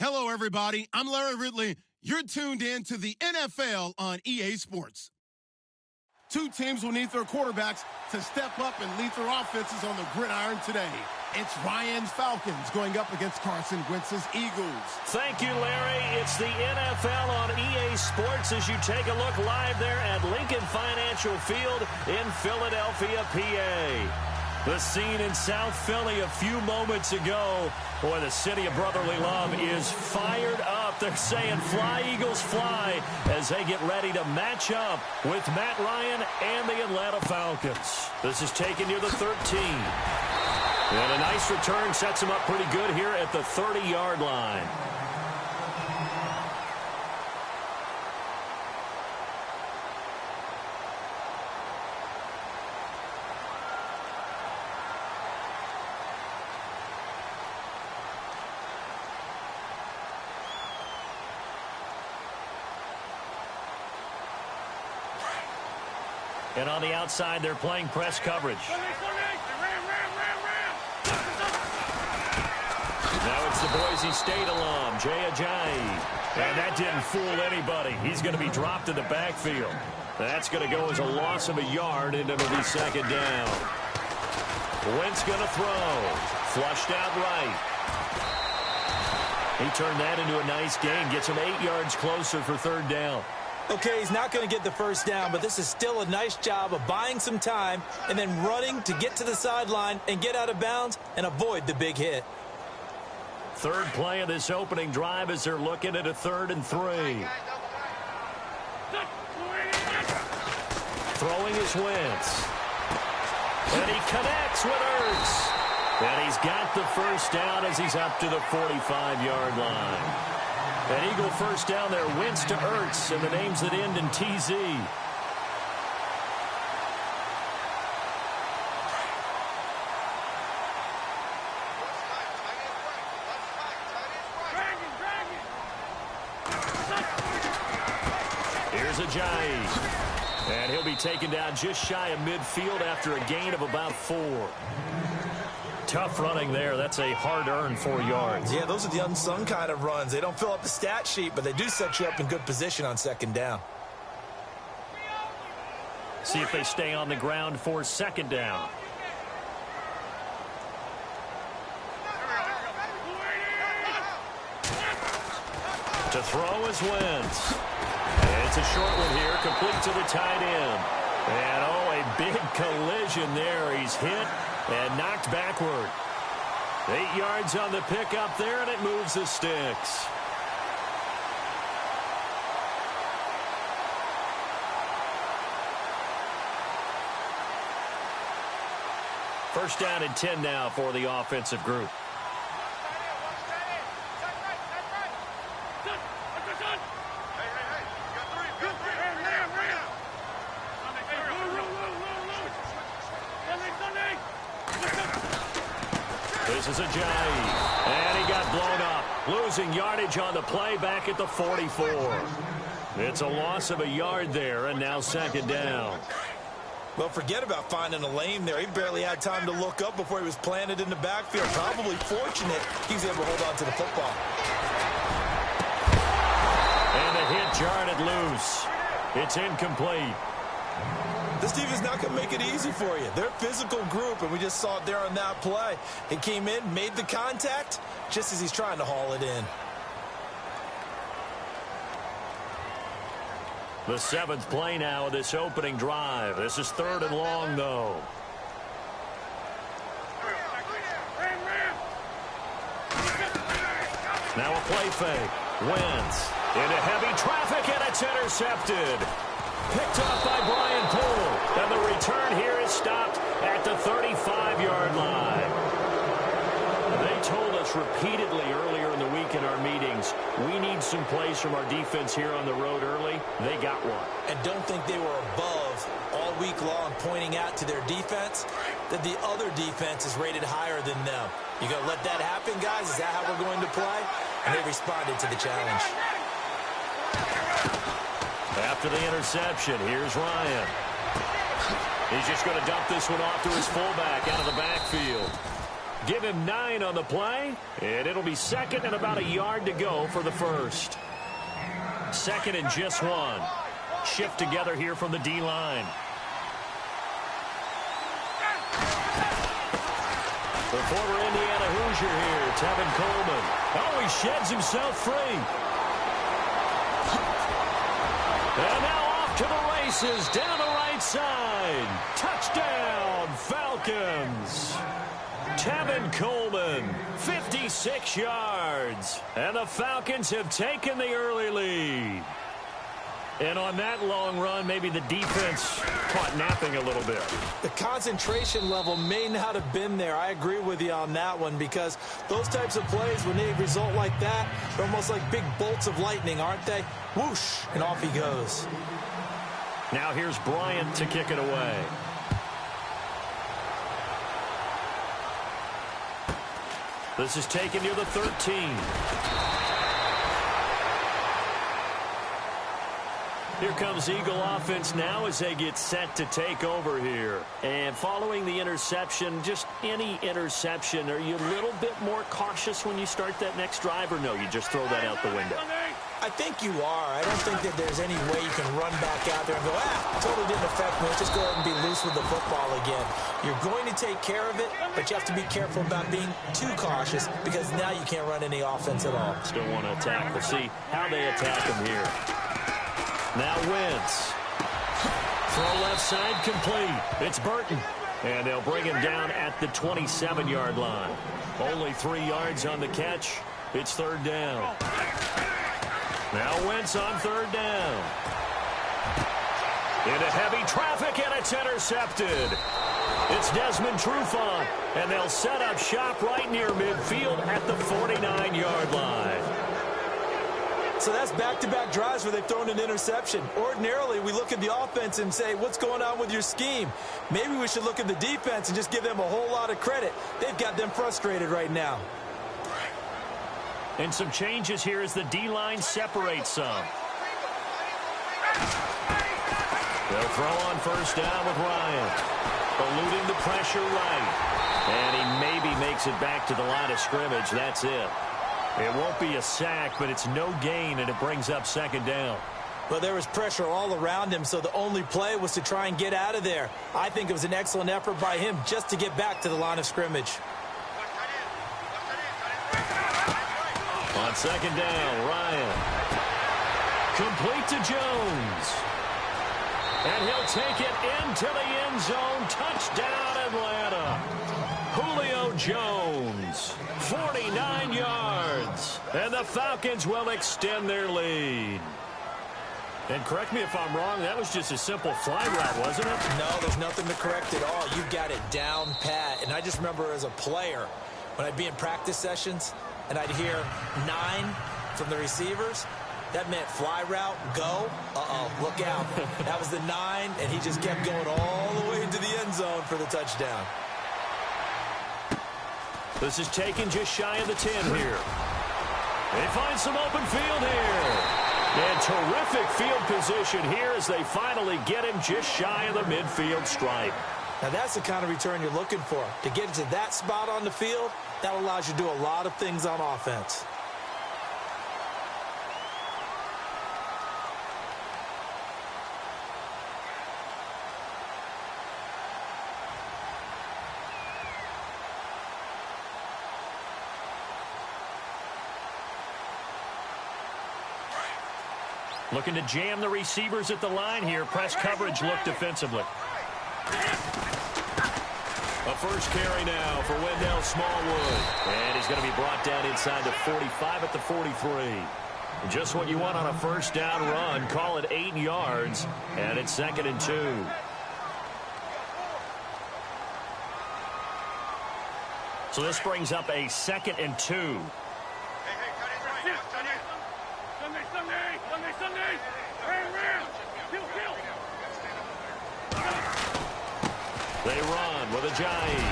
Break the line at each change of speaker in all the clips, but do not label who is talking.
Hello, everybody. I'm Larry Ridley. You're tuned in to the NFL on EA Sports. Two teams will need their quarterbacks to step up and lead their offenses on the gridiron today. It's Ryan's Falcons going up against Carson Wentz's Eagles.
Thank you, Larry. It's the NFL on EA Sports as you take a look live there at Lincoln Financial Field in Philadelphia, PA. The scene in South Philly a few moments ago. Boy, the city of brotherly love is fired up. They're saying, fly, Eagles, fly, as they get ready to match up with Matt Ryan and the Atlanta Falcons. This is taken near the 13. And a nice return sets him up pretty good here at the 30-yard line. And on the outside, they're playing press coverage. Now it's the Boise State alum, Jay Ajayi. And that didn't fool anybody. He's going to be dropped in the backfield. That's going to go as a loss of a yard, and it'll be second down. Wentz going to throw. Flushed out right. He turned that into a nice gain. Gets him 8 yards closer for third down.
Okay, he's not going to get the first down, but this is still a nice job of buying some time and then running to get to the sideline and get out of bounds and avoid the big hit.
Third play of this opening drive as they're looking at a 3rd and 3. Throwing is Wentz. And he connects with Ertz. And he's got the first down as he's up to the 45-yard line. An Eagle first down there, Wentz to Ertz, and the names that end in TZ. Here's Ajayi. And he'll be taken down just shy of midfield after a gain of about 4. Tough running there. That's a hard-earned 4 yards.
Yeah, those are the unsung kind of runs. They don't fill up the stat sheet, but they do set you up in good position on second down.
See if they stay on the ground for second down. To throw is Wentz. And it's a short one here, complete to the tight end. And, oh, a big collision there. He's hit and knocked backward. 8 yards on the pickup there, and it moves the sticks. First down and 10 now for the offensive group. This is Ajayi, and he got blown up. Losing yardage on the play back at the 44. It's a loss of a yard there, and now second down.
Well, forget about finding a lane there. He barely had time to look up before he was planted in the backfield. Probably fortunate he was able to hold on to the football.
And the hit jarred it loose. It's incomplete.
This team is not going to make it easy for you. They're a physical group, and we just saw it there on that play. He came in, made the contact, just as he's trying to haul it in.
The 7th play now of this opening drive. This is 3rd and long, though. Now a play fake. Wentz into heavy traffic, and it's intercepted. Picked up by Brian Poole. And the return here is stopped at the 35-yard line. They told us repeatedly earlier in the week in our meetings, we need some plays from our defense here on the road early. They got one.
And don't think they were above all week long pointing out to their defense that the other defense is rated higher than them. You going to let that happen, guys? Is that how we're going to play? And they responded to the challenge.
After the interception, here's Ryan. He's just going to dump this one off to his fullback out of the backfield. Give him 9 on the play, and it'll be second and about a yard to go for the first. Second and just 1. Shift together here from the D-line. The former Indiana Hoosier here, Tevin Coleman. Oh, he sheds himself free. And now off to the races, down the right side. Touchdown, Falcons. Tevin Coleman, 56 yards. And the Falcons have taken the early lead. And on that long run, maybe the defense caught napping a little bit.
The concentration level may not have been there. I agree with you on that one, because those types of plays, when they result like that, they're almost like big bolts of lightning, aren't they? Whoosh, and off he goes.
Now here's Bryant to kick it away. This is taken near the 13. Here comes Eagle offense now as they get set to take over here. And following the interception, just any interception, are you a little bit more cautious when you start that next drive, or no, you just throw that out the window?
I think you are. I don't think that there's any way you can run back out there and go, totally didn't affect me. Let's just go ahead and be loose with the football again. You're going to take care of it, but you have to be careful about being too cautious, because now you can't run any offense at all.
Still want to attack. We'll see how they attack him here. Now Wentz. Throw left side complete. It's Burton. And they'll bring him down at the 27-yard line. Only 3 yards on the catch. It's third down. Now Wentz on third down. Into heavy traffic, and it's intercepted. It's Desmond Trufant, and they'll set up shop right near midfield at the 49-yard line.
So that's back-to-back drives where they've thrown an interception. Ordinarily, we look at the offense and say, what's going on with your scheme? Maybe we should look at the defense and just give them a whole lot of credit. They've got them frustrated right now.
And some changes here as the D-line separates some. They'll throw on first down with Ryan. Eluding the pressure right. And he maybe makes it back to the line of scrimmage. That's it. It won't be a sack, but it's no gain, and it brings up second down.
Well, there was pressure all around him, so the only play was to try and get out of there. I think it was an excellent effort by him just to get back to the line of scrimmage.
On second down, Ryan. Complete to Jones. And he'll take it into the end zone. Touchdown, Atlanta. Julio Jones, 49 yards. And the Falcons will extend their lead. And correct me if I'm wrong, that was just a simple fly route, wasn't it?
No, there's nothing to correct at all. You've got it down pat. And I just remember as a player, when I'd be in practice sessions, and I'd hear 9 from the receivers, that meant fly route, go. Look out. That was the 9, and he just kept going all the way into the end zone for the touchdown.
This is taken just shy of the 10 here. They find some open field here. And terrific field position here as they finally get him just shy of the midfield stripe.
Now that's the kind of return you're looking for. To get to that spot on the field, that allows you to do a lot of things on offense.
Looking to jam the receivers at the line here. Press coverage look defensively. A first carry now for Wendell Smallwood. And he's going to be brought down inside the 45 at the 43. Just what you want on a first down run. Call it 8 yards. And it's 2nd and 2. So this brings up a 2nd and 2. They run with Ajayi.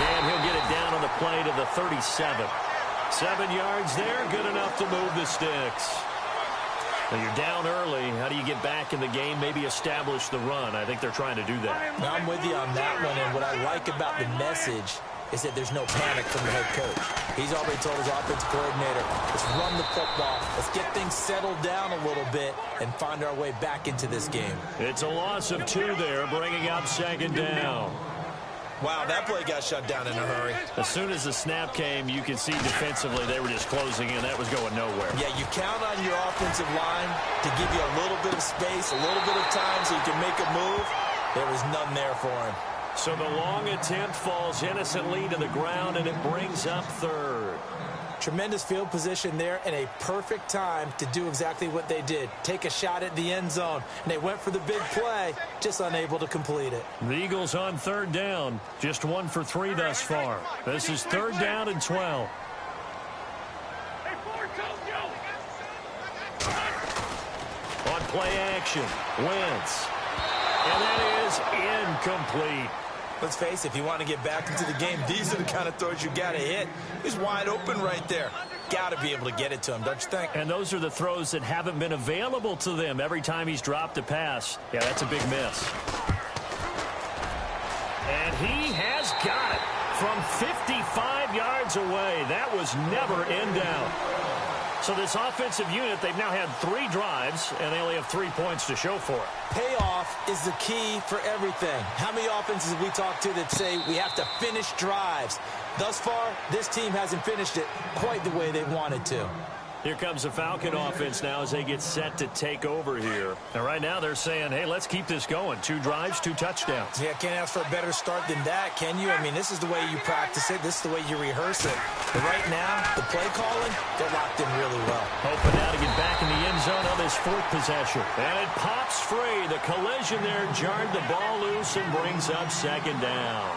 And he'll get it down on the play to the 37. 7 yards there, good enough to move the sticks. Well, you're down early. How do you get back in the game, maybe establish the run? I think they're trying to do that.
Now, I'm with you on that one, and what I like about the message is that there's no panic from the head coach. He's already told his offensive coordinator, let's run the football, let's get things settled down a little bit and find our way back into this game.
It's a loss of 2 there, bringing up 2nd down.
Wow, that play got shut down in a hurry.
As soon as the snap came, you can see defensively they were just closing in. That was going nowhere.
Yeah, you count on your offensive line to give you a little bit of space, a little bit of time so you can make a move. There was none there for him.
So the long attempt falls innocently to the ground, and it brings up 3rd.
Tremendous field position there and a perfect time to do exactly what they did. Take a shot at the end zone. And they went for the big play, just unable to complete it.
The Eagles on 3rd down. Just 1 for 3 thus far. This is 3rd down and 12. On play action, Wentz. And that is incomplete.
Let's face it, if you want to get back into the game, these are the kind of throws you got to hit. He's wide open right there. Got to be able to get it to him, don't you think?
And those are the throws that haven't been available to them every time he's dropped a pass. Yeah, that's a big miss. And he has got it from 55 yards away. That was never in doubt. So this offensive unit, they've now had 3 drives, and they only have 3 points to show for it.
Payoff is the key for everything. How many offenses have we talked to that say we have to finish drives? Thus far, this team hasn't finished it quite the way they wanted to.
Here comes the Falcon offense now as they get set to take over here. And right now they're saying, hey, let's keep this going. 2 drives, 2 touchdowns.
Yeah, can't ask for a better start than that, can you? I mean, this is the way you practice it. This is the way you rehearse it. But right now, the play calling, they're locked in really well.
Hoping now to get back in the end zone on this 4th possession. And it pops free. The collision there jarred the ball loose and brings up 2nd down.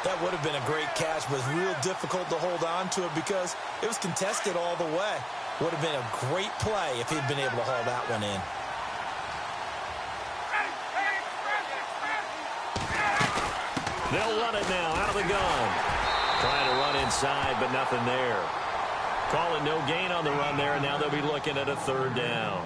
That would have been a great catch, but it's real difficult to hold on to it because it was contested all the way. Would have been a great play if he'd been able to haul that one in.
They'll run it now out of the gun. Trying to run inside, but nothing there. Call it no gain on the run there, and now they'll be looking at a 3rd down.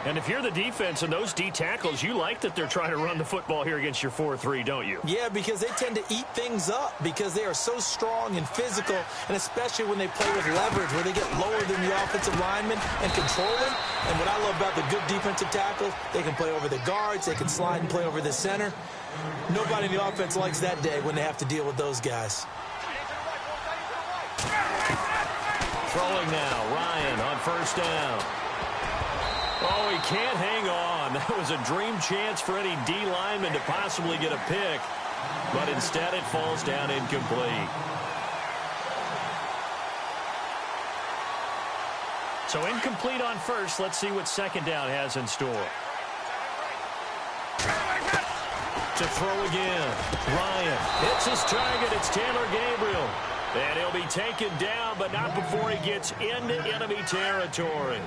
And if you're the defense and those D tackles, you like that they're trying to run the football here against your 4-3, don't you?
Yeah, because they tend to eat things up because they are so strong and physical, and especially when they play with leverage where they get lower than the offensive linemen and control them. And what I love about the good defensive tackles, they can play over the guards, they can slide and play over the center. Nobody in the offense likes that day when they have to deal with those guys.
Throwing now, Ryan on 1st down. Oh, he can't hang on. That was a dream chance for any D lineman to possibly get a pick, but instead it falls down incomplete. So incomplete on 1st. Let's see what 2nd down has in store. To throw again. Ryan hits his target. It's Taylor Gabriel. And he'll be taken down, but not before he gets into enemy territory.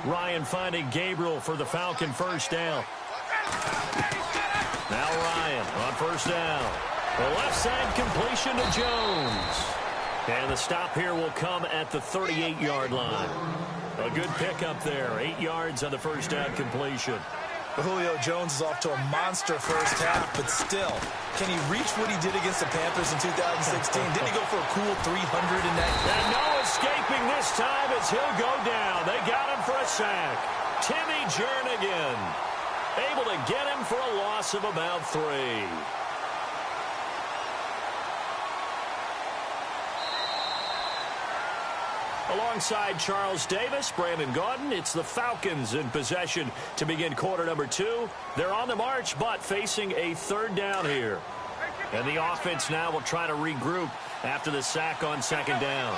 Ryan finding Gabriel for the Falcon 1st down. Now Ryan on 1st down. The left side completion to Jones. And the stop here will come at the 38-yard line. A good pickup there. 8 yards on the 1st down completion.
Julio Jones is off to a monster 1st half, but still, can he reach what he did against the Panthers in 2016? Did he go for a cool 300 in that?
And no escaping this time as he'll go down. They got him for a sack. Timmy Jernigan able to get him for a loss of about 3. Alongside Charles Davis, Brandon Gaudin, it's the Falcons in possession to begin quarter number 2. They're on the march, but facing a 3rd down here. And the offense now will try to regroup after the sack on 2nd down.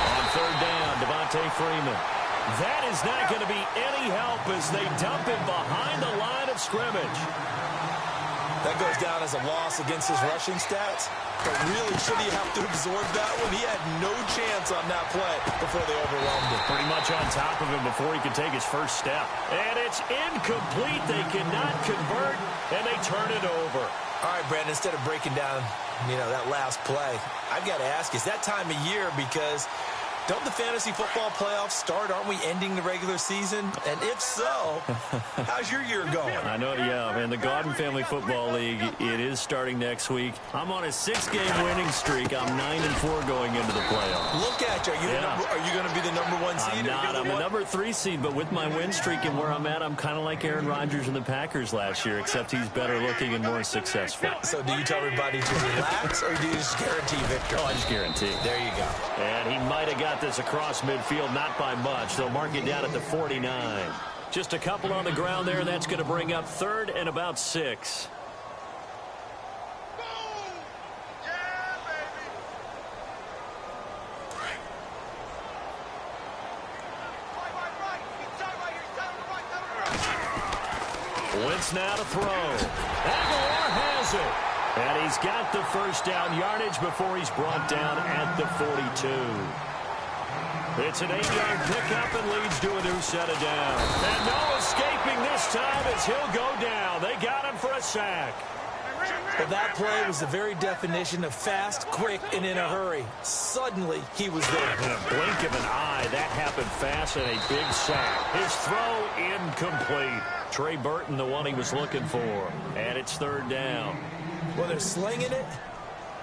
On 3rd down, Devontae Freeman. That is not going to be any help as they dump him behind the line of scrimmage.
That goes down as a loss against his rushing stats. But really, should he have to absorb that one? He had no chance on that play before they overwhelmed him.
Pretty much on top of him before he could take his 1st step. And it's incomplete. They cannot convert, and they turn it over.
All right, Brandon, instead of breaking down, that last play, I've got to ask, is that time of year because don't the fantasy football playoffs start? Aren't we ending the regular season? And if so, how's your year going?
I know, yeah. In the Godden Family Football League, it is starting next week. I'm on a 6-game winning streak. I'm 9-4 going into the playoffs.
Look at you. Are you going to be the number 1 seed?
I'm not. I'm a number 3 seed, but with my win streak and where I'm at, I'm kind of like Aaron Rodgers and the Packers last year, except he's better looking and more successful.
So do you tell everybody to relax, or do you just guarantee victory?
Oh, I just guarantee.
There you go.
And he might have got this across midfield, not by much. They'll mark it down at the 49. Just a couple on the ground there. That's going to bring up 3rd and about 6. Wentz now to throw. Aguilar has it. And he's got the first down yardage before he's brought down at the 42. It's an 8-yard pickup and leads to a new set of downs. And no escaping this time as he'll go down. They got him for a sack.
Well, that play was the very definition of fast, quick, and in a hurry. Suddenly, he was there.
In a blink of an eye, that happened fast and a big sack. His throw incomplete. Trey Burton, the one he was looking for. And it's 3rd down.
Well, they're slinging it,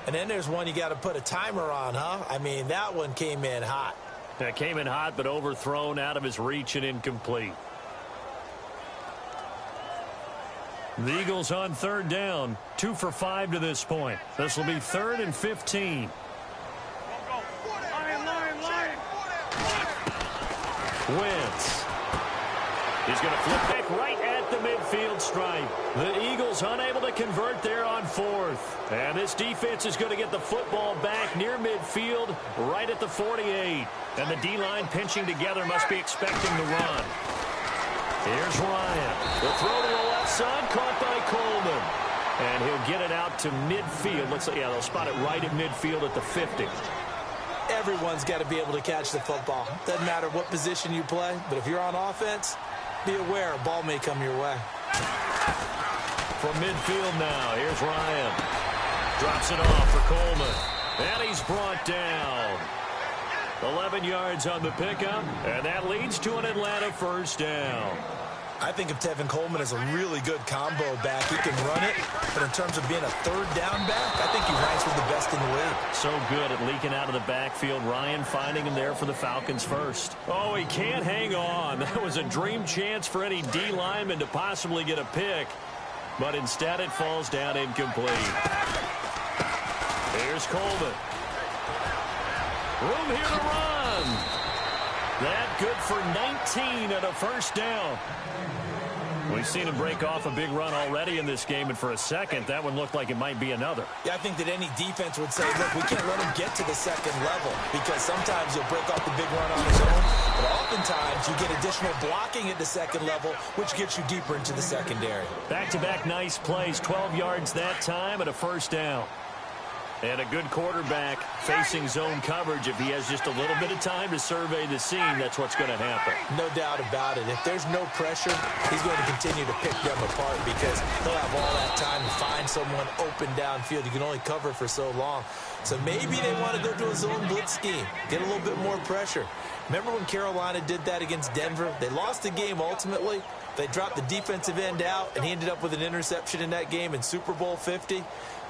and then there's one you got to put a timer on, huh? I mean, that one came in hot.
That came in hot, but overthrown out of his reach and incomplete. The Eagles on 3rd down, 2 for 5 to this point. This will be 3rd and 15. Wentz. He's going to flip back right at the midfield stripe. The Eagles unable to convert there on 4th. And this defense is going to get the football back near midfield, right at the 48. And the D-line pinching together must be expecting the run. Here's Ryan. The throw to the left side, caught by Coleman. And he'll get it out to midfield. They'll spot it right at midfield at the 50.
Everyone's got to be able to catch the football. Doesn't matter what position you play, but if you're on offense, be aware a ball may come your way.
From midfield now, here's Ryan. Drops it off for Coleman. And he's brought down. 11 yards on the pickup, and that leads to an Atlanta 1st down.
I think of Tevin Coleman as a really good combo back. He can run it, but in terms of being a 3rd down back, I think he ranks with the best in the league.
So good at leaking out of the backfield. Ryan finding him there for the Falcons first. Oh, he can't hang on. That was a dream chance for any D lineman to possibly get a pick, but instead it falls down incomplete. Here's Coleman. Room here to run. That good for 19 and a 1st down. We've seen him break off a big run already in this game, and for a second, that one looked like it might be another.
Yeah, I think that any defense would say, look, we can't let him get to the 2nd level, because sometimes he'll break off the big run on his own, but oftentimes you get additional blocking at the 2nd level, which gets you deeper into the secondary.
Back-to-back nice plays, 12 yards that time and a 1st down. And a good quarterback facing zone coverage. If he has just a little bit of time to survey the scene, that's what's going to happen.
No doubt about it. If there's no pressure, he's going to continue to pick them apart because he'll have all that time to find someone open downfield. You can only cover for so long. So maybe they want to go to a zone blitz scheme, get a little bit more pressure. Remember when Carolina did that against Denver? They lost the game ultimately. They dropped the defensive end out, and he ended up with an interception in that game in Super Bowl 50.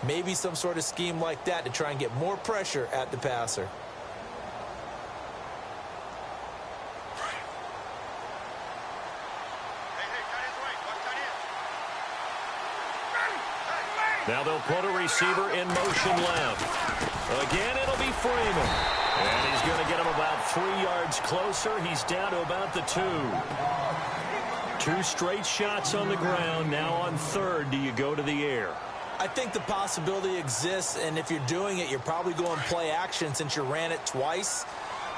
Maybe some sort of scheme like that to try and get more pressure at the passer.
Now they'll put a receiver in motion left. Again, it'll be Freeman. And he's going to get him about 3 yards closer. He's down to about the 2. 2 straight shots on the ground. Now on 3rd, do you go to the air?
I think the possibility exists, and if you're doing it, you're probably going play action since you ran it twice.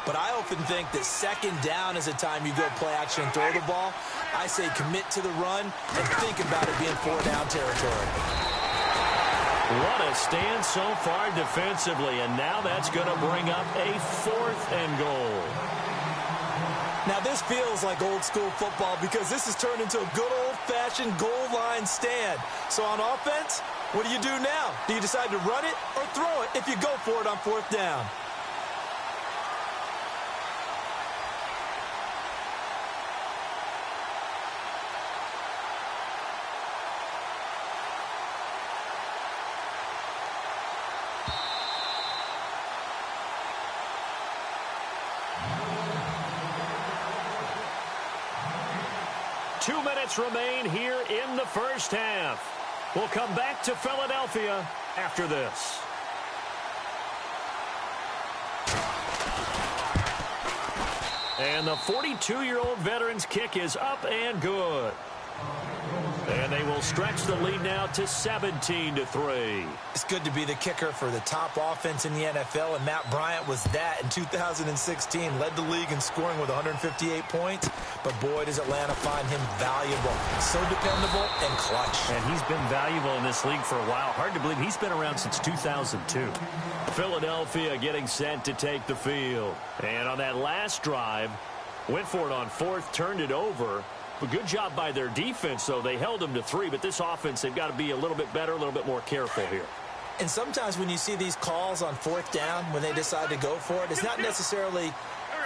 But I often think that 2nd down is a time you go play action and throw the ball. I say commit to the run and think about it being 4-down territory.
What a stand so far defensively, and now that's going to bring up a 4th and goal.
Now, this feels like old-school football because this has turned into a good old-fashioned goal line stand. So on offense, what do you do now? Do you decide to run it or throw it if you go for it on 4th down?
Two minutes remain here in the first half. We'll come back to Philadelphia after this. And the 42-year-old veteran's kick is up and good. And they will stretch the lead now to 17-3.
It's good to be the kicker for the top offense in the NFL, and Matt Bryant was that in 2016. Led the league in scoring with 158 points, but boy, does Atlanta find him valuable. So dependable and clutch.
And he's been valuable in this league for a while. Hard to believe he's been around since 2002. Philadelphia getting set to take the field. And on that last drive, went for it on 4th, turned it over. But good job by their defense, though. They held them to 3, but this offense, they've got to be a little bit better, a little bit more careful here.
And sometimes when you see these calls on 4th down, when they decide to go for it, it's not necessarily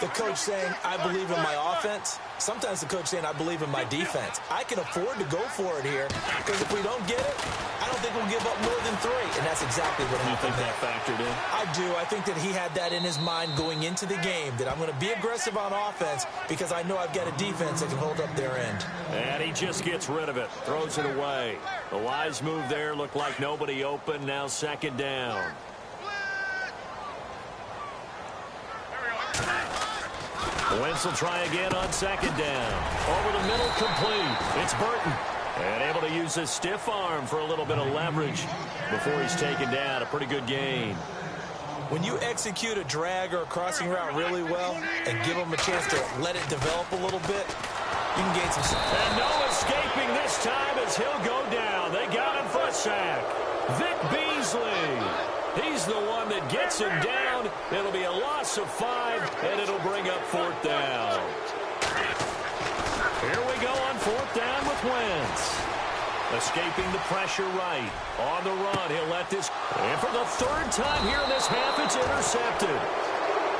the coach saying, I believe in my offense. Sometimes the coach saying, I believe in my defense. I can afford to go for it here because if we don't get it, I don't think we'll give up more than 3. And that's exactly what happened.
You think that factored in?
I do. I think that he had that in his mind going into the game, that I'm going to be aggressive on offense because I know I've got a defense that can hold up their end.
And he just gets rid of it, throws it away. The wise move there, looked like nobody open. Now 2nd down. Wentz will try again on 2nd down. Over the middle, complete. It's Burton. And able to use his stiff arm for a little bit of leverage before he's taken down. A pretty good gain.
When you execute a drag or a crossing route really well and give them a chance to let it develop a little bit, you can gain some...
And no escaping this time as he'll go down. They got him for a sack. Vic Beasley. He's the one that gets him down. It'll be a loss of 5, and it'll bring up 4th down. Here we go on 4th down with Wentz. Escaping the pressure right. On the run, he'll let this... And for the 3rd time here in this half, it's intercepted.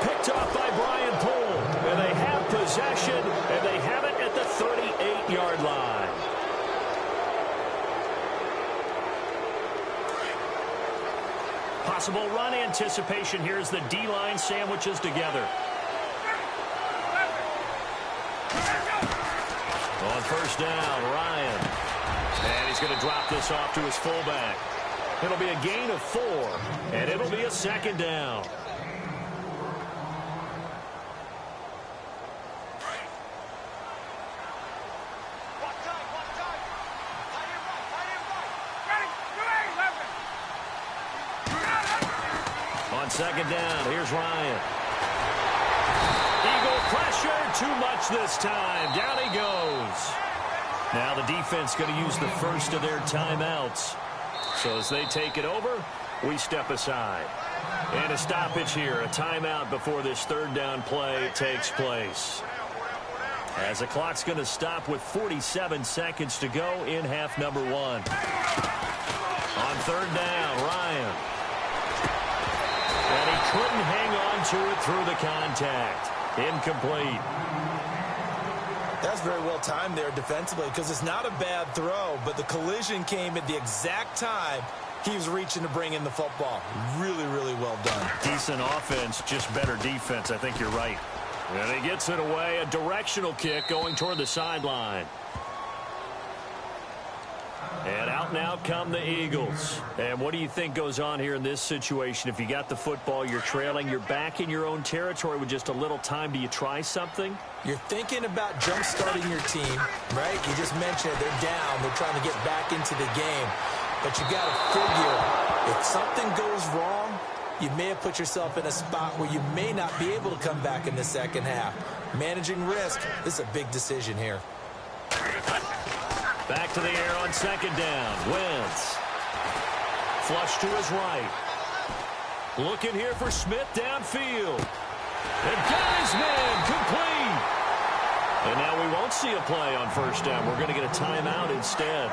Picked off by Brian Poole. And they have possession, and they have it at the 38-yard line. Possible run anticipation here as the D-line sandwiches together. On 1st down, Ryan. And he's going to drop this off to his fullback. It'll be a gain of 4, and it'll be a 2nd down. On 2nd down, here's Ryan. Eagle pressure, too much this time. Down he goes. Now the defense going to use the first of their timeouts. So as they take it over, we step aside. And a stoppage here, a timeout before this 3rd down play takes place. As the clock's going to stop with 47 seconds to go in half number 1. On 3rd down, Ryan. And he couldn't hang on to it through the contact. Incomplete.
That's very well timed there defensively because it's not a bad throw, but the collision came at the exact time he was reaching to bring in the football. Really, really well done.
Decent offense, just better defense. I think you're right. And he gets it away. A directional kick going toward the sideline. And out and out come the Eagles. And what do you think goes on here in this situation? If you got the football, you're trailing, you're back in your own territory with just a little time. Do you try something?
You're thinking about jump-starting your team, right? You just mentioned they're down. They're trying to get back into the game. But you got to figure if something goes wrong, you may have put yourself in a spot where you may not be able to come back in the second half. Managing risk, this is a big decision here.
Back to the air on 2nd down. Wentz. Flush to his right. Looking here for Smith downfield. And got his man complete. And now we won't see a play on first down. We're going to get a timeout instead,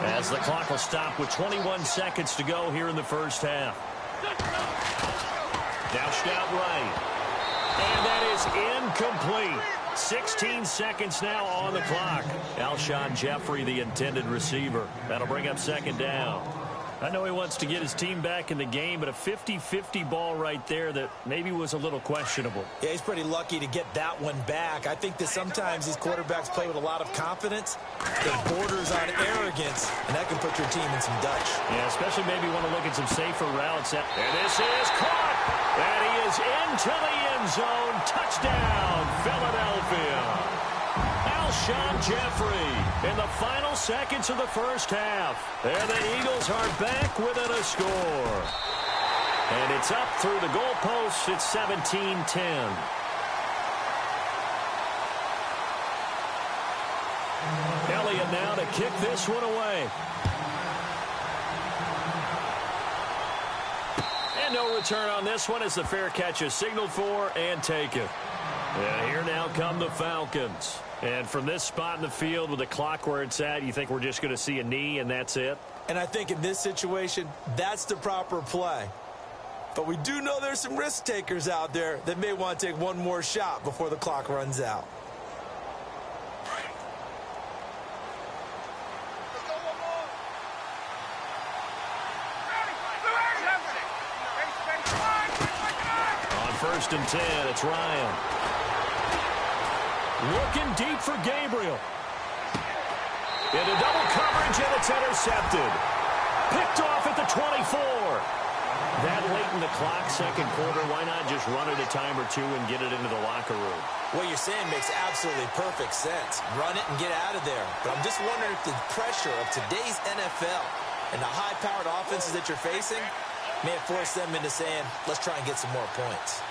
as the clock will stop with 21 seconds to go here in the first half. Dashed out right. And that is incomplete. 16 seconds now on the clock. Alshon Jeffrey, the intended receiver. That'll bring up second down. I know he wants to get his team back in the game, but a 50-50 ball right there that maybe was a little questionable.
Yeah, he's pretty lucky to get that one back. I think that sometimes these quarterbacks play with a lot of confidence that borders on arrogance, and that can put your team in some Dutch.
Yeah, especially maybe want to look at some safer routes. And this is caught. And he is into the end zone. Touchdown, Philadelphia. Alshon Jeffrey in the final seconds of the first half. And the Eagles are back within a score. And it's up through the goalposts. It's 17-10. Elliott now to kick this one away. And no return on this one as the fair catch is signaled for and taken. And here now come the Falcons. And from this spot in the field with the clock where it's at, you think we're just going to see a knee and that's it?
And I think in this situation, that's the proper play. But we do know there's some risk takers out there that may want to take one more shot before the clock runs out.
On 1st and 10, it's Ryan. Looking deep for Gabriel. Into double coverage, and it's intercepted. Picked off at the 24. That late in the clock, second quarter, why not just run it a time or two and get it into the locker room?
What you're saying makes absolutely perfect sense. Run it and get out of there. But I'm just wondering if the pressure of today's NFL and the high-powered offenses that you're facing may have forced them into saying, let's try and get some more points.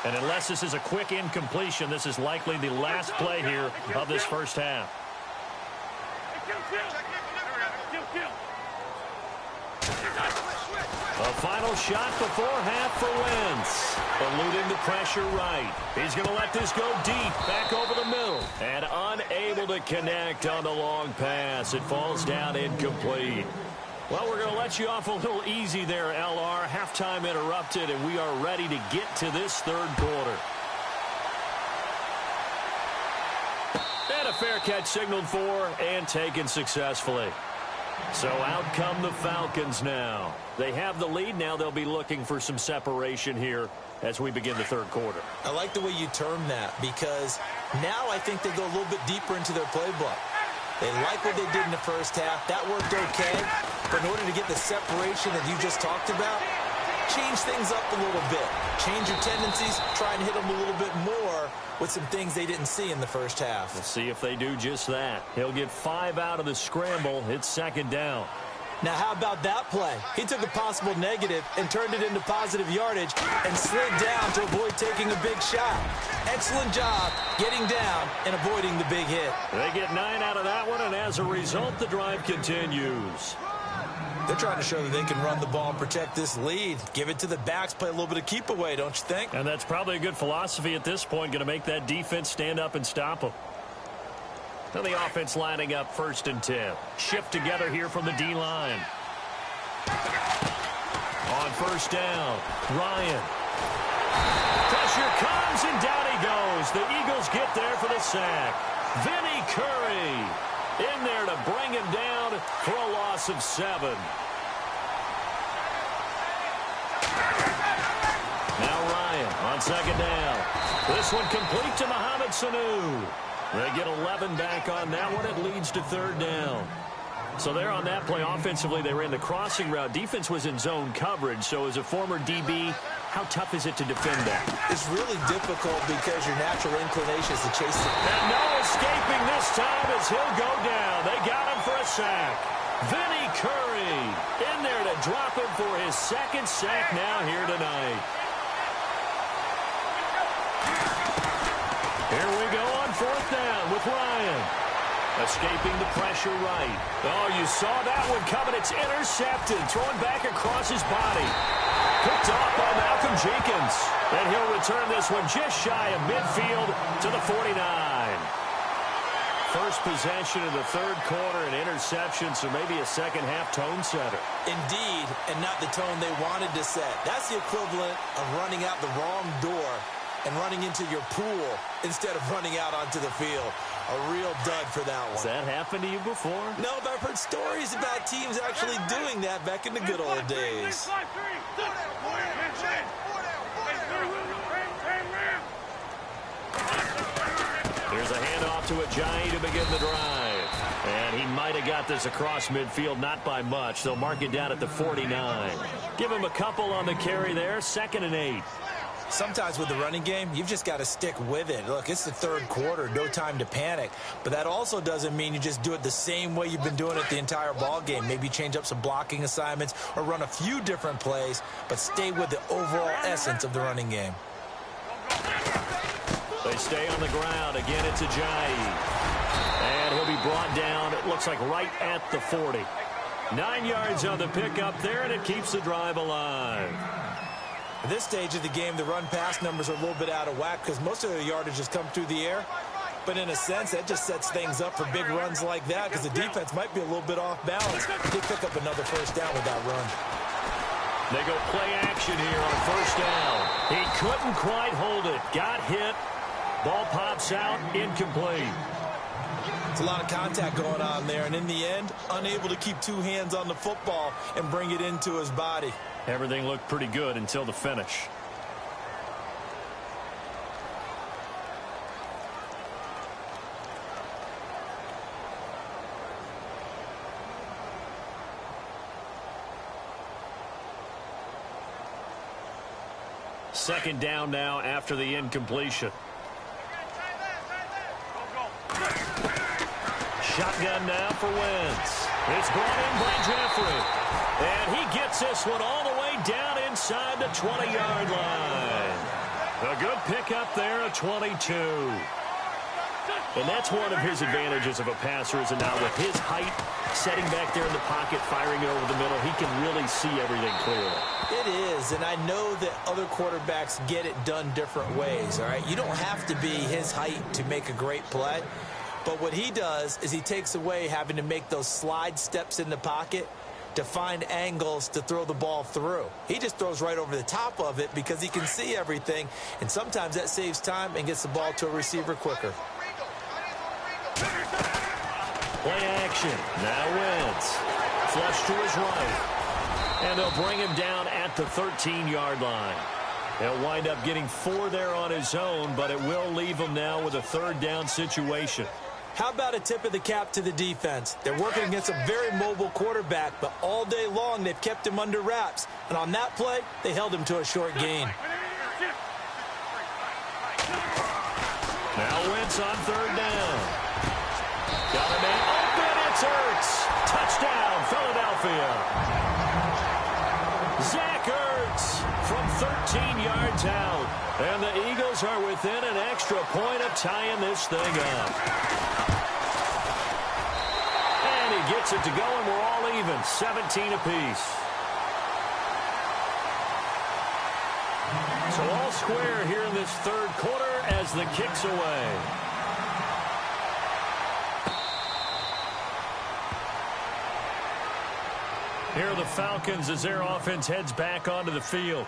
And unless this is a quick incompletion, this is likely the last play here of this first half. A final shot before half for Wentz. Eluding the pressure right. He's going to let this go deep, back over the middle. And unable to connect on the long pass. It falls down incomplete. Well, we're going to let you off a little easy there, LR. Halftime interrupted, and we are ready to get to this third quarter. And a fair catch signaled for and taken successfully. So out come the Falcons now. They have the lead now. They'll be looking for some separation here as we begin the third quarter.
I like the way you term that because now I think they go a little bit deeper into their playbook. They like what they did in the first half. That worked okay. But in order to get the separation that you just talked about, change things up a little bit. Change your tendencies. Try and hit them a little bit more with some things they didn't see in the first half.
We'll see if they do just that. He'll get 5 out of the scramble. It's second down.
Now, how about that play? He took a possible negative and turned it into positive yardage and slid down to avoid taking a big shot. Excellent job getting down and avoiding the big hit.
They get 9 out of that one, and as a result, the drive continues.
They're trying to show that they can run the ball and protect this lead. Give it to the backs, play a little bit of keep away, don't you think?
And that's probably a good philosophy at this point, going to make that defense stand up and stop them. Now the offense lining up 1st and 10. Shift together here from the D-line. On 1st down, Ryan. Pressure comes, and down he goes. The Eagles get there for the sack. Vinny Curry in there to bring him down for a loss of 7. Now Ryan on 2nd down. This one complete to Mohamed Sanu. They get 11 back on that one. It leads to 3rd down. So there on that play, offensively, they ran the crossing route. Defense was in zone coverage. So as a former DB, how tough is it to defend that?
It's really difficult because your natural inclination is to chase it.
And no escaping this time as he'll go down. They got him for a sack. Vinny Curry in there to drop him for his 2nd sack now here tonight. Here we go on fourth down with Ryan. Escaping the pressure right. Oh, you saw that one coming. It's intercepted. Throwing back across his body. Picked off by Malcolm Jenkins. And he'll return this one just shy of midfield to the 49. First possession of the third quarter, an interception, so maybe a second-half tone setter.
Indeed, and not the tone they wanted to set. That's the equivalent of running out the wrong door and running into your pool instead of running out onto the field. A real dud for that one.
Has that happened to you before?
No, but I've heard stories about teams actually doing that back in the good old days.
Here's a handoff to Ajayi to begin the drive. And he might have got this across midfield, not by much. They'll mark it down at the 49. Give him a couple on the carry there, 2nd and 8.
Sometimes with the running game, you've just got to stick with it. Look, it's the third quarter, no time to panic. But that also doesn't mean you just do it the same way you've been doing it the entire ball game. Maybe change up some blocking assignments or run a few different plays, but stay with the overall essence of the running game.
They stay on the ground. Again, it's Ajayi. And he'll be brought down, it looks like right at the 40. 9 yards on the pickup there, and it keeps the drive alive.
At this stage of the game, the run-pass numbers are a little bit out of whack because most of the yardage has come through the air. But in a sense, that just sets things up for big runs like that because the defense might be a little bit off balance. They pick up another first down with that run.
They go play action here on first down. He couldn't quite hold it. Got hit. Ball pops out. Incomplete.
It's a lot of contact going on there, and in the end, unable to keep two hands on the football and bring it into his body.
Everything looked pretty good until the finish. Second down now after the incompletion. Shotgun now for Wentz. It's brought in by Jeffrey. And he gets this one all the way down inside the 20-yard line. A good pickup there, a 22. And that's one of his advantages of a passer, is now with his height, setting back there in the pocket, firing it over the middle, he can really see everything clearly.
It is, and I know that other quarterbacks get it done different ways, all right? You don't have to be his height to make a great play. But what he does is he takes away having to make those slide steps in the pocket to find angles to throw the ball through. He just throws right over the top of it because he can see everything, and sometimes that saves time and gets the ball to a receiver quicker.
Play action. Now Wentz. Flush to his right. And they'll bring him down at the 13-yard line. He'll wind up getting 4 there on his own, but it will leave him now with a third down situation.
How about a tip of the cap to the defense? They're working against a very mobile quarterback, but all day long they've kept him under wraps. And on that play, they held him to a short gain.
Now Wentz on third down. Got a man open. It's Ertz. Touchdown, Philadelphia. Zach Ertz from 13 yards out. And the Eagles are within an extra point of tying this thing up. And he gets it to go, and we're all even, 17 apiece. So all square here in this third quarter as the kick's away. Here are the Falcons as their offense heads back onto the field.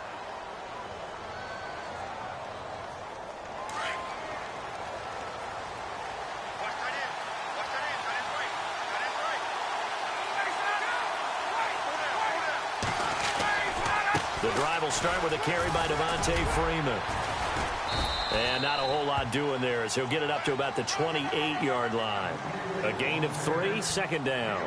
The drive will start with a carry by Devontae Freeman. And not a whole lot doing there as he'll get it up to about the 28-yard line. A gain of 3, second down.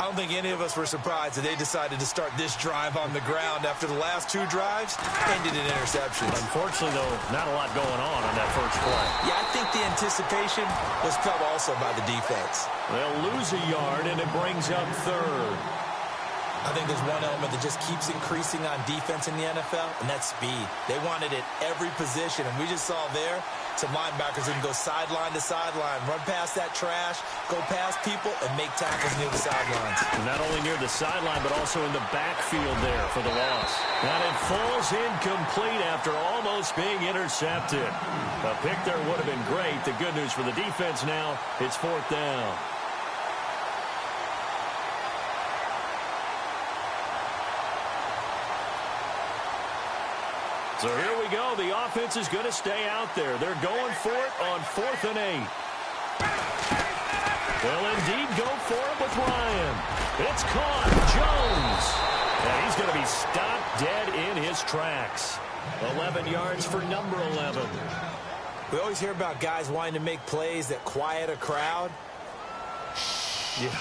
I don't think any of us were surprised that they decided to start this drive on the ground after the last 2 drives ended in interceptions.
Unfortunately, though, not a lot going on that first play.
Yeah, I think the anticipation was felt also by the defense.
They'll lose a yard, and it brings up third.
I think there's one element that just keeps increasing on defense in the NFL, and that's speed. They want it at every position, and we just saw there Some linebackers who can go sideline to sideline, run past that trash, go past people, and make tackles near the sidelines.
And not only near the sideline, but also in the backfield there for the loss. And it falls incomplete after almost being intercepted. A pick there would have been great. The good news for the defense now, it's 4th down. So here we go. The offense is going to stay out there. They're going for it on 4th and 8. They'll indeed go for it with Ryan. It's caught. Jones. And he's going to be stopped dead in his tracks. 11 yards for number 11.
We always hear about guys wanting to make plays that quiet a crowd.
Yeah.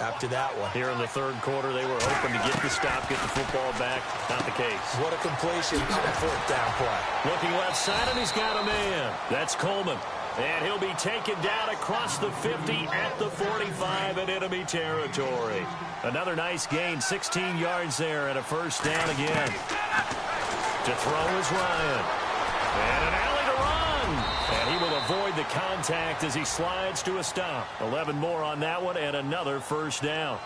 After that one.
Here in the 3rd quarter, they were hoping to get the stop, get the football back. Not the case.
What a completion on a 4th down play.
Looking left side, and he's got a man. That's Coleman. And he'll be taken down across the 50 at the 45 in enemy territory. Another nice gain, 16 yards there, and a 1st down again. To throw is Ryan. And an alley to run. And he will avoid the contact as he slides to a stop. 11 more on that one, and another 1st down.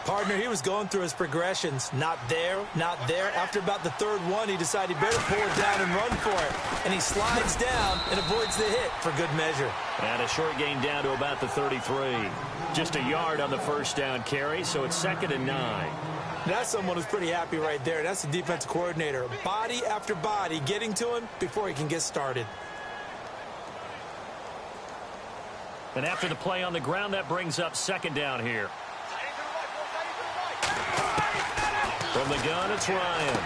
Partner, he was going through his progressions. Not there, not there. After about the 3rd one, he decided he better pull it down and run for it. And he slides down and avoids the hit for good measure.
And a short gain down to about the 33. Just a yard on the 1st down carry, so it's 2nd and 9.
That's someone who's pretty happy right there. That's the defensive coordinator. Body after body getting to him before he can get started.
And after the play on the ground, that brings up 2nd down here. From the gun, it's Ryan.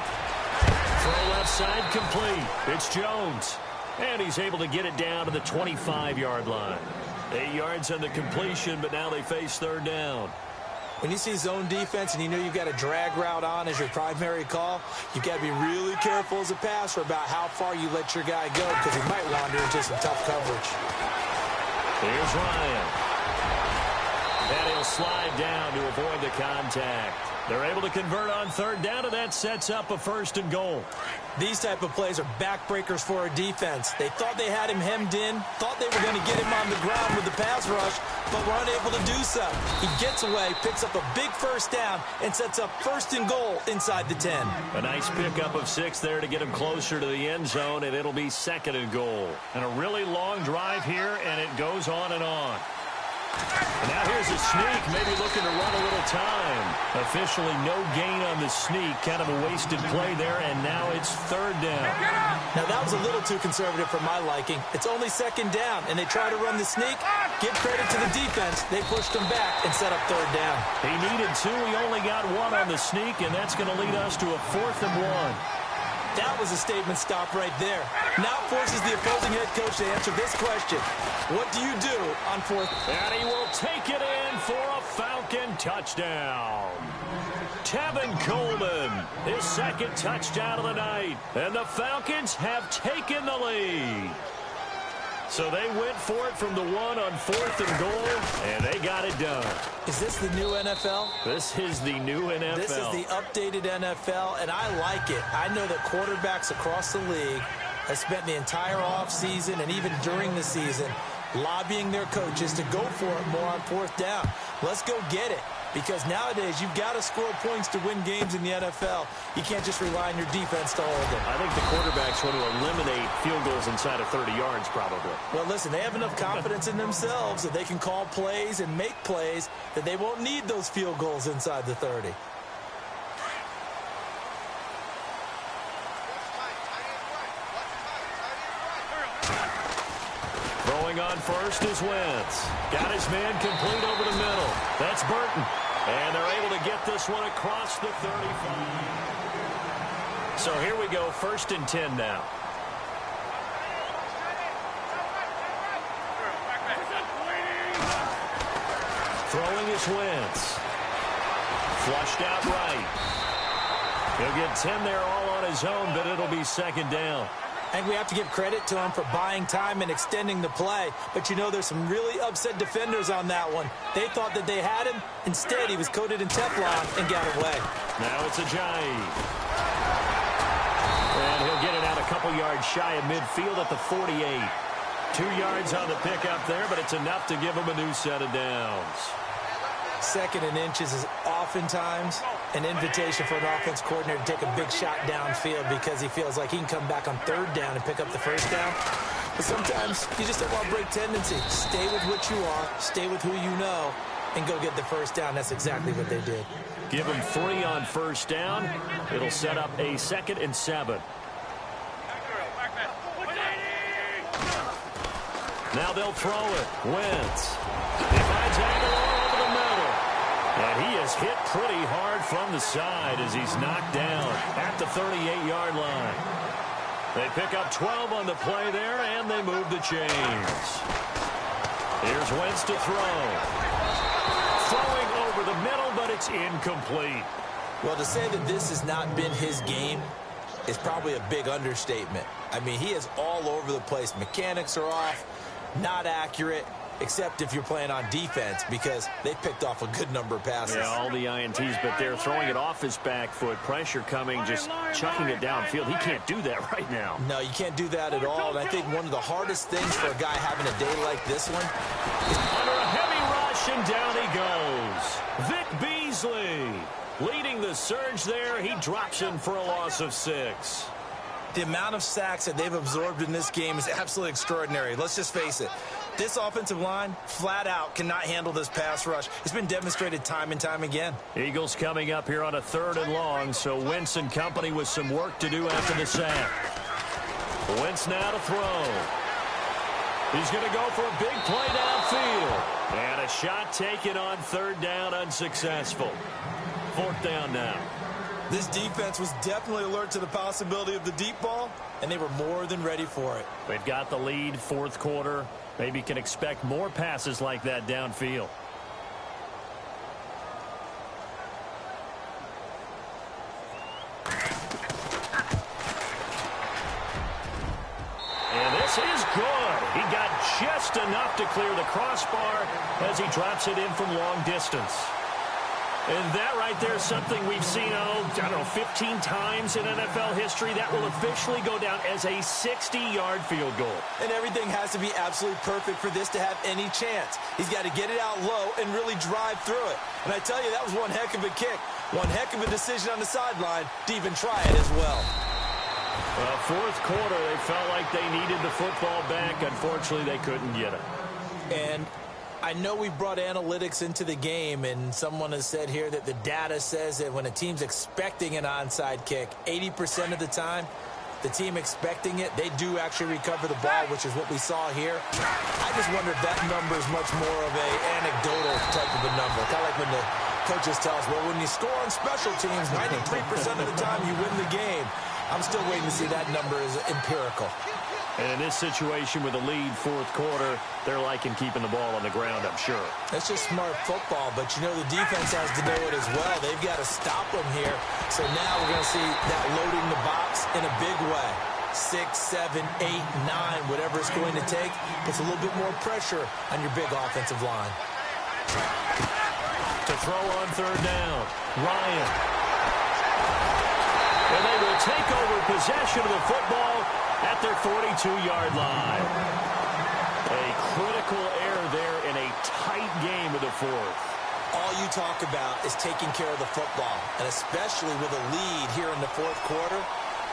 Throw left side complete. It's Jones. And he's able to get it down to the 25-yard line. 8 yards on the completion, but now they face 3rd down.
When you see zone defense and you know you've got a drag route on as your primary call, you've got to be really careful as a passer about how far you let your guy go because he might wander into some tough coverage.
Here's Ryan. And he'll slide down to avoid the contact. They're able to convert on 3rd down, and that sets up a 1st and goal.
These type of plays are backbreakers for a defense. They thought they had him hemmed in, thought they were going to get him on the ground with the pass rush, but were unable to do so. He gets away, picks up a big 1st down, and sets up 1st and goal inside the 10.
A nice pickup of 6 there to get him closer to the end zone, and it'll be 2nd and goal. And a really long drive here, and it goes on and on. And now here's a sneak, maybe looking to run a little time. Officially no gain on the sneak, kind of a wasted play there, and now it's 3rd down.
Now that was a little too conservative for my liking. It's only 2nd down, and they try to run the sneak. Give credit to the defense. They pushed him back and set up 3rd down.
He needed 2. He only got 1 on the sneak, and that's going to lead us to a 4th and 1.
That was a statement stop right there. Now forces the opposing head coach to answer this question. What do you do on 4th?
And he will take it in for a Falcon touchdown. Tevin Coleman, his 2nd touchdown of the night. And the Falcons have taken the lead. So they went for it from the 1 on 4th and goal, and they got it done.
Is this the new NFL?
This is the new NFL.
This is the updated NFL, and I like it. I know that quarterbacks across the league have spent the entire offseason and even during the season lobbying their coaches to go for it more on 4th down. Let's go get it. Because nowadays, you've got to score points to win games in the NFL. You can't just rely on your defense to hold them.
I think the quarterbacks want to eliminate field goals inside of 30 yards, probably.
Well, listen, they have enough confidence in themselves that they can call plays and make plays that they won't need those field goals inside the 30.
Throwing on first is Wentz. Got his man complete over the middle. That's Burton. And they're able to get this one across the 35. So here we go, 1st and 10 now. Throwing is Wentz. Flushed out right. He'll get 10 there all on his own, but it'll be 2nd down.
I think we have to give credit to him for buying time and extending the play. But, you know, there's some really upset defenders on that one. They thought that they had him. Instead, he was coated in Teflon and got away.
Now it's Ajayi. And he'll get it out a couple couple yards shy of midfield at the 48. 2 yards on the pickup there, but it's enough to give him a new set of downs.
2nd and inches is oftentimes an invitation for an offense coordinator to take a big shot downfield because he feels like he can come back on 3rd down and pick up the 1st down. But sometimes you just don't want to break tendency. Stay with what you are, stay with who you know, and go get the 1st down. That's exactly what they did.
Give him 3 on 1st down. It'll set up a 2nd and 7. Now they'll throw it. Wentz. He finds Aguilar over the middle. And he is hit pretty hard from the side as he's knocked down at the 38-yard line. They pick up 12 on the play there, and they move the chains. Here's Wentz to throw. Throwing over the middle, but it's incomplete.
Well, to say that this has not been his game is probably a big understatement. I mean, he is all over the place. Mechanics are off. Not accurate, except if you're playing on defense, because they picked off a good number of passes.
Yeah, all the INTs, but they're throwing it off his back foot. Pressure coming, just chucking it downfield. He can't do that right now.
No, you can't do that at all. And I think one of the hardest things for a guy having a day like this one is
under a heavy rush, and down he goes. Vic Beasley leading the surge there. He drops him for a loss of 6.
the amount of sacks that they've absorbed in this game is absolutely extraordinary. Let's just face it. This offensive line, flat out, cannot handle this pass rush. It's been demonstrated time and time again.
Eagles coming up here on a 3rd and long, so Wentz and company with some work to do after the sack. Wentz now to throw. He's going to go for a big play downfield. And a shot taken on 3rd down, unsuccessful. 4th down now.
This defense was definitely alert to the possibility of the deep ball, and they were more than ready for it.
They've got the lead, 4th quarter. Maybe can expect more passes like that downfield. And this is good. He got just enough to clear the crossbar as he drops it in from long distance. And that right there is something we've seen, I don't know, 15 times in NFL history. That will officially go down as a 60-yard field goal.
And everything has to be absolutely perfect for this to have any chance. He's got to get it out low and really drive through it. And I tell you, that was one heck of a kick. One heck of a decision on the sideline to even try it as well.
Well, 4th quarter, they felt like they needed the football back. Unfortunately, they couldn't get it.
And I know we brought analytics into the game, and someone has said here that the data says that when a team's expecting an onside kick, 80% of the time, the team expecting it, they do actually recover the ball, which is what we saw here. I just wonder if that number is much more of a anecdotal type of a number. Kind of like when the coaches tell us, well, when you score on special teams, 93% of the time you win the game. I'm still waiting to see that number is empirical.
And in this situation with a lead 4th quarter, they're liking keeping the ball on the ground, I'm sure.
That's just smart football, but you know the defense has to know it as well. They've got to stop them here. So now we're going to see that loading the box in a big way. 6, 7, 8, 9, whatever it's going to take, puts a little bit more pressure on your big offensive line.
To throw on 3rd down, Ryan. And they will take over possession of the football at their 42-yard line. A critical error there in a tight game of the 4th.
All you talk about is taking care of the football, and especially with a lead here in the 4th quarter,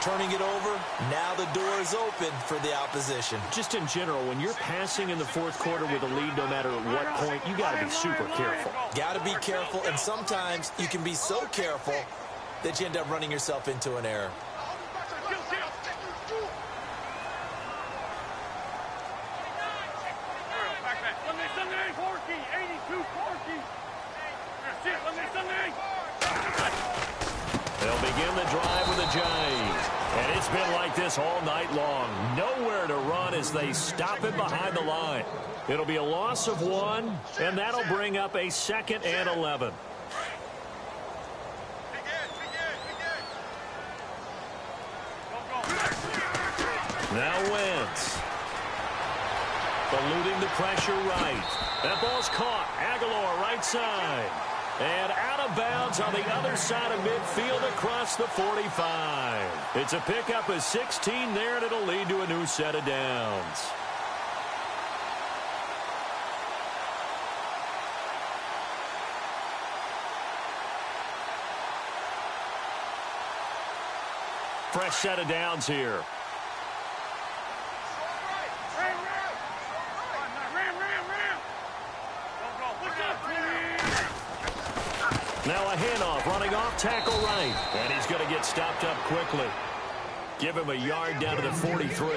turning it over, now the door is open for the opposition.
Just in general, when you're passing in the 4th quarter with a lead, no matter at what point, you got to be super careful.
Got to be careful, and sometimes you can be so careful that you end up running yourself into an error.
They'll begin the drive with a jive. And it's been like this all night long. Nowhere to run as they stop it behind the line. It'll be a loss of 1, and that'll bring up a 2nd and 11. Now Wentz. Eluding the pressure right. That ball's caught. Aguilar right side. And out of bounds on the other side of midfield across the 45. It's a pickup of 16 there, and it'll lead to a new set of downs. Fresh set of downs here. Now a handoff, running off tackle right. And he's going to get stopped up quickly. Give him a yard down to the 43.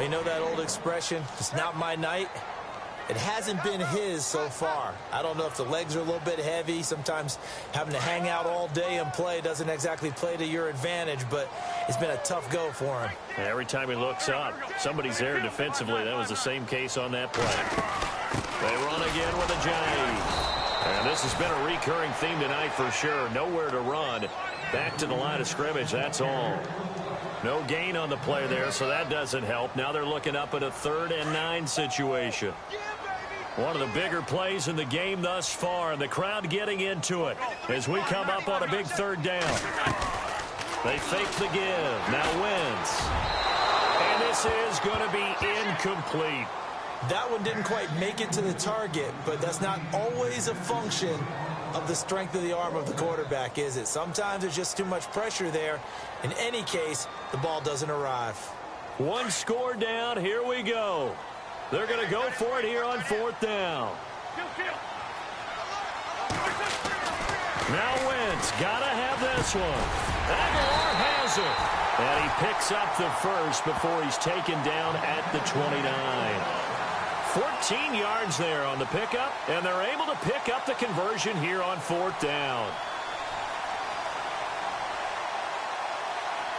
You know that old expression, it's not my night? It hasn't been his so far. I don't know if the legs are a little bit heavy. Sometimes having to hang out all day and play doesn't exactly play to your advantage, but it's been a tough go for him.
And every time he looks up, somebody's there defensively. That was the same case on that play. They run again with a J. And this has been a recurring theme tonight for sure. Nowhere to run. Back to the line of scrimmage, that's all. No gain on the play there, so that doesn't help. Now they're looking up at a 3rd and 9 situation. One of the bigger plays in the game thus far, and the crowd getting into it as we come up on a big 3rd down. They fake the give. Now Wentz. And this is going to be incomplete.
That one didn't quite make it to the target, but that's not always a function of the strength of the arm of the quarterback, is it? Sometimes there's just too much pressure there. In any case, the ball doesn't arrive.
One score down. Here we go. They're going to go for it here on 4th down. Now Wentz. Got to have this one. Aguilar has it. And he picks up the first before he's taken down at the 29. 14 yards there on the pickup, and they're able to pick up the conversion here on 4th down.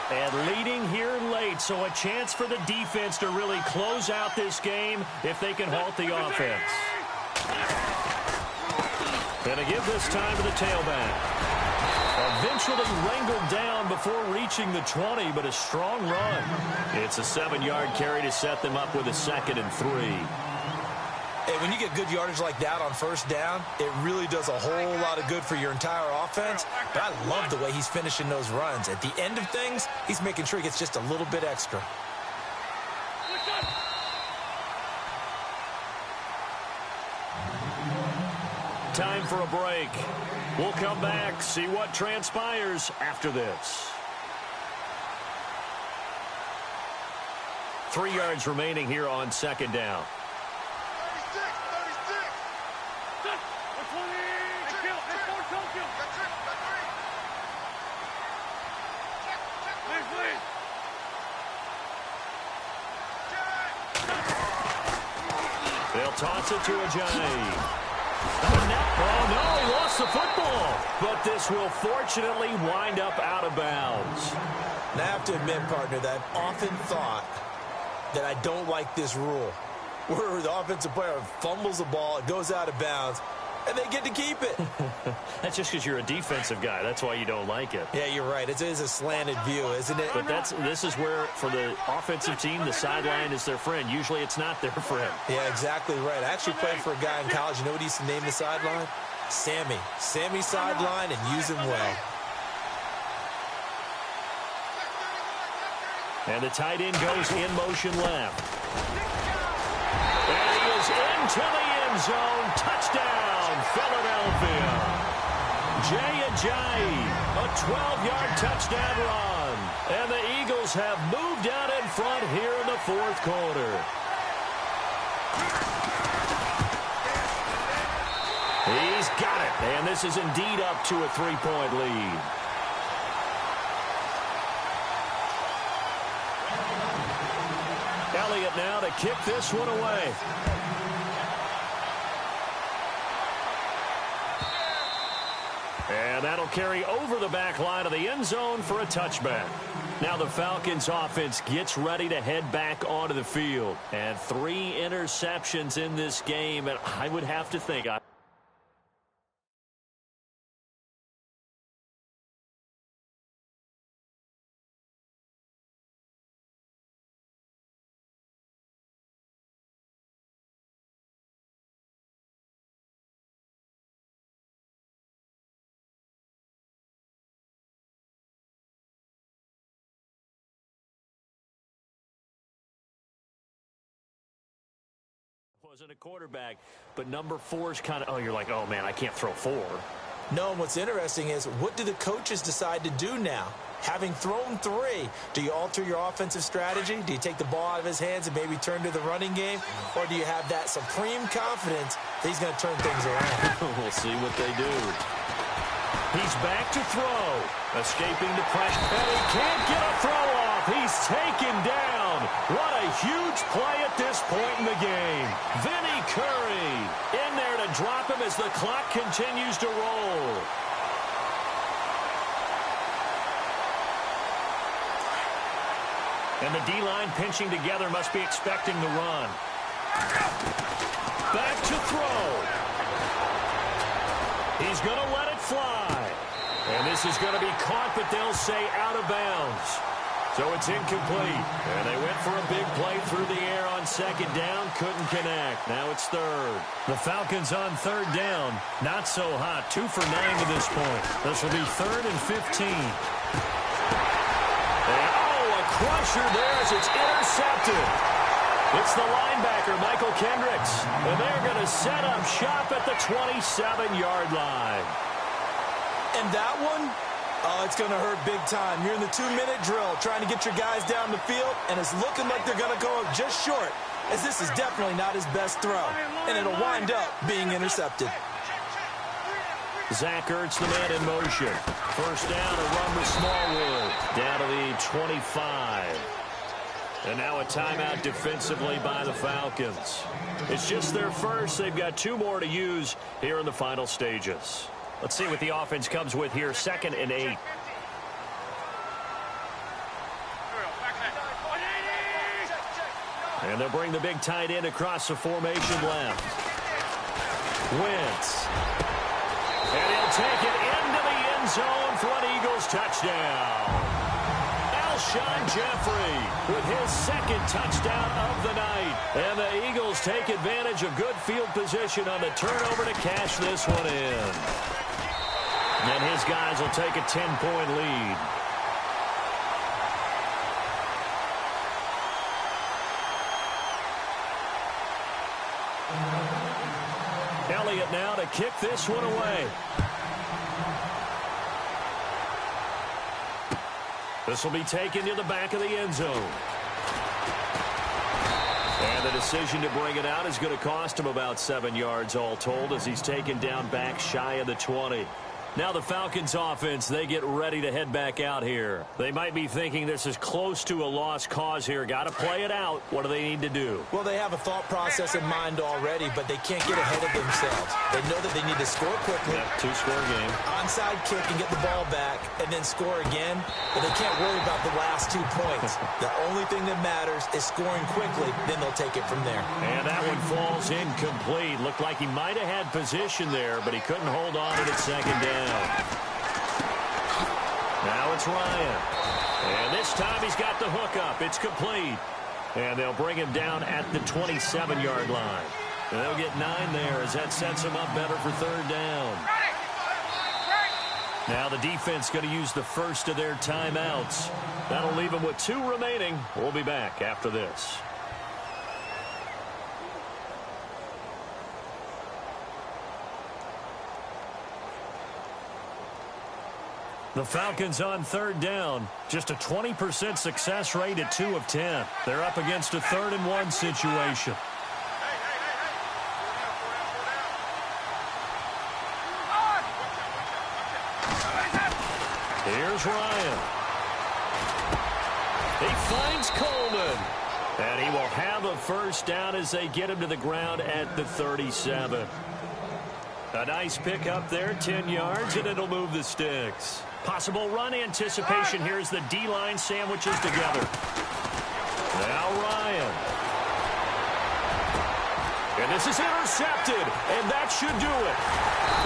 And leading here late, so a chance for the defense to really close out this game if they can halt the offense. And a give this time to the tailback. Eventually wrangled down before reaching the 20, but a strong run. It's a 7-yard carry to set them up with a 2nd and 3.
Hey, when you get good yardage like that on 1st down, it really does a whole lot of good for your entire offense. But I love the way he's finishing those runs. At the end of things, he's making sure he gets just a little bit extra.
Time for a break. We'll come back, see what transpires after this. 3 yards remaining here on 2nd down. They'll toss it to Ajayi. Oh, no, he lost the football. But this will fortunately wind up out of bounds.
And I have to admit, partner, that I've often thought that I don't like this rule, where the offensive player fumbles the ball, it goes out of bounds, and they get to keep it.
That's just because you're a defensive guy. That's why you don't like it.
Yeah, you're right. It is a slanted view, isn't it?
But this is where, for the offensive team, the sideline is their friend. Usually it's not their friend.
Yeah, exactly right. I actually played for a guy in college. You know what he used to name the sideline? Sammy. Sammy sideline, and use him well.
And the tight end goes in motion left. And he is into the end zone. Touchdown, Philadelphia. Jay Ajayi, a 12-yard touchdown run. And the Eagles have moved out in front here in the 4th quarter. He's got it. And this is indeed up to a 3-point lead. Elliott now to kick this one away. And that'll carry over the back line of the end zone for a touchback. Now the Falcons offense gets ready to head back onto the field. And 3 interceptions in this game, and I would have to think Wasn't a quarterback, but number 4's kind of, oh, you're like, oh, man, I can't throw 4.
No, and what's interesting is, what do the coaches decide to do now? Having thrown 3, do you alter your offensive strategy? Do you take the ball out of his hands and maybe turn to the running game? Or do you have that supreme confidence that he's going to turn things around?
We'll see what they do. He's back to throw. Escaping the pressure. And he can't get a throw off. He's taken down. What a huge play at this point in the game. Vinny Curry in there to drop him as the clock continues to roll. And the D-line pinching together must be expecting the run. Back to throw. He's going to let it fly. And this is going to be caught, but they'll say out of bounds. So it's incomplete. And they went for a big play through the air on second down. Couldn't connect. Now it's third. The Falcons on third down. Not so hot. 2 for 9 to this point. This will be 3rd and 15. Crusher there as it's intercepted. It's the linebacker, Michael Kendricks. And they're going to set up shop at the 27-yard line.
And that one, it's going to hurt big time. You're in the 2-minute drill trying to get your guys down the field, and it's looking like they're going to go up just short, as this is definitely not his best throw. And it'll wind up being intercepted.
Zach Ertz, the man in motion. First down, a run with Smallwood. Down to the 25. And now a timeout defensively by the Falcons. It's just their first. They've got 2 more to use here in the final stages. Let's see what the offense comes with here. 2nd and 8. And they'll bring the big tight end across the formation left. Wentz. And he'll take it into the end zone for an Eagles touchdown. Alshon Jeffrey with his 2nd touchdown of the night. And the Eagles take advantage of good field position on the turnover to cash this one in. And his guys will take a 10-point lead. Elliott now to kick this one away. This will be taken to the back of the end zone. And the decision to bring it out is going to cost him about 7 yards all told as he's taken down back shy of the 20. Now the Falcons offense, they get ready to head back out here. They might be thinking this is close to a lost cause here. Got to play it out. What do they need to do?
Well, they have a thought process in mind already, but they can't get ahead of themselves. They know that they need to score quickly.
Yep, 2-score game.
Onside kick and get the ball back and then score again. But they can't worry about the last 2 points. The only thing that matters is scoring quickly. Then they'll take it from there.
And that one falls incomplete. Looked like he might have had position there, but he couldn't hold on to it second down. Now it's Ryan. And this time he's got the hook up. It's complete. And they'll bring him down at the 27-yard line. And they'll get 9 there as that sets him up better for third down. Now the defense going to use the first of their timeouts. That'll leave them with 2 remaining. We'll be back after this. The Falcons on third down. Just a 20% success rate at 2 of 10. They're up against a 3rd and 1 situation. Here's Ryan. He finds Coleman. And he will have a first down as they get him to the ground at the 37. A nice pick up there, 10 yards, and it'll move the sticks. Possible run anticipation here as the D-line sandwiches together. Now Ryan. And this is intercepted, and that should do it.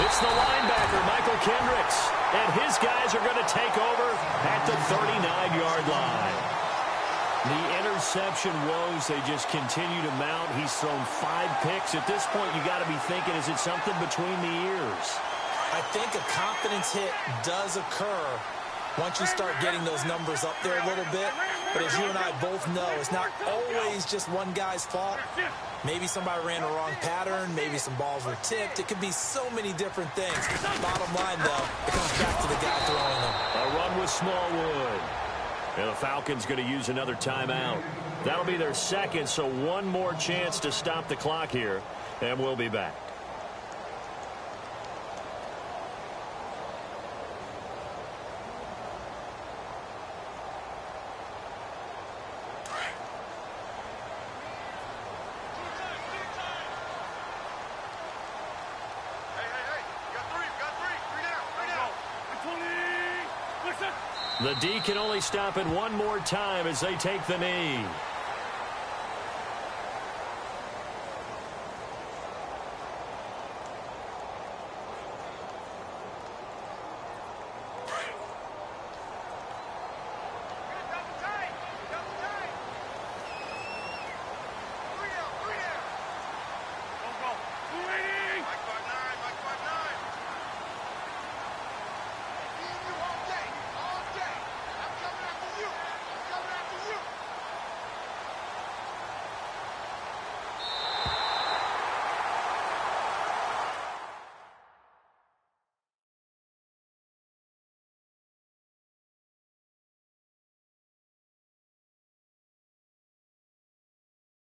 It's the linebacker, Michael Kendricks, and his guys are going to take over at the 39-yard line. The interception woes, they just continue to mount. He's thrown 5 picks. At this point, you got to be thinking, is it something between the ears?
I think a confidence hit does occur once you start getting those numbers up there a little bit. But as you and I both know, it's not always just one guy's fault. Maybe somebody ran the wrong pattern. Maybe some balls were tipped. It could be so many different things. Bottom line, though, it comes back to the guy throwing them.
A run with Smallwood. And the Falcons going to use another timeout. That'll be their second, so one more chance to stop the clock here, and we'll be back. The D can only stop it one more time as they take the knee.